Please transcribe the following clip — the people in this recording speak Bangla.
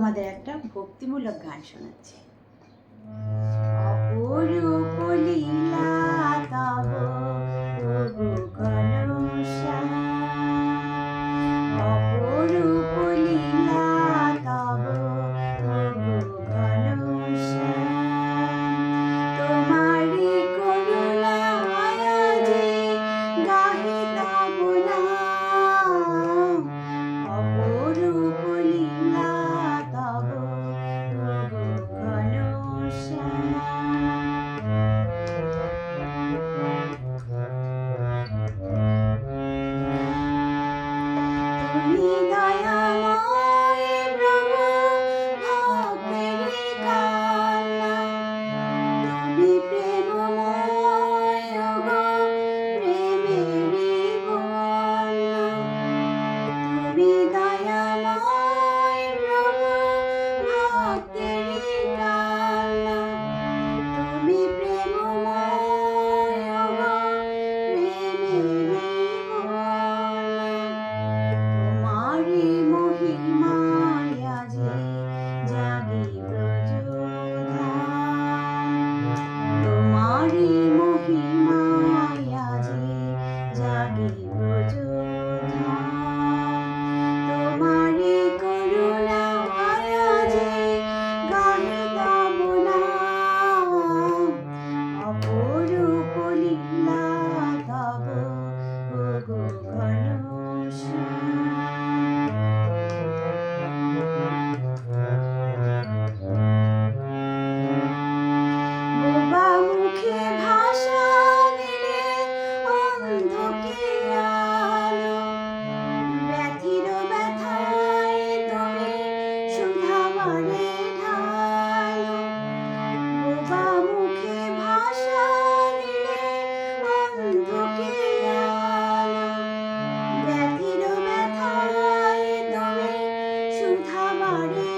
আমাদের একটা ভক্তিমূলক গান শোনাচ্ছি। অপরূপ লীলা তব প্রভু ঘনশ্যাম, অপরূপ লীলা তব প্রভু ঘনশ্যাম। তোমারি করুণা মায়াজি গাহি তব নাম, অপরূপ লীলা তব প্রভু ঘনশ্যাম। তুমি দয়াময় প্রভু ভক্তেরি কান্না, তুমি প্রেমময় গো প্রেমেরি বন্যা। তুমি দয়াময় প্রভু ভক্তেরি কান্না, তুমি প্রেমময় গো প্রেমেরি বন্যা। তোমারি মহিমায় আজি জাগি ব্রজধাম, তোমারি মহিমায় আজি জাগি ব্রজধাম। তোমারি করুণায় আজি গাহি তব নাম, অপরূপ লীলা তব ওগো ঘনশ্যাম। বোবা মুখে ভাষা দিলে অন্ধকে আলো, ব্যথির ব্যথায় তুমি সুধাবারে ঢালো। বোবা মুখে ভাষা দিলে অন্ধকে আলো, ব্যথির ব্যথায় তুমি সুধাবারে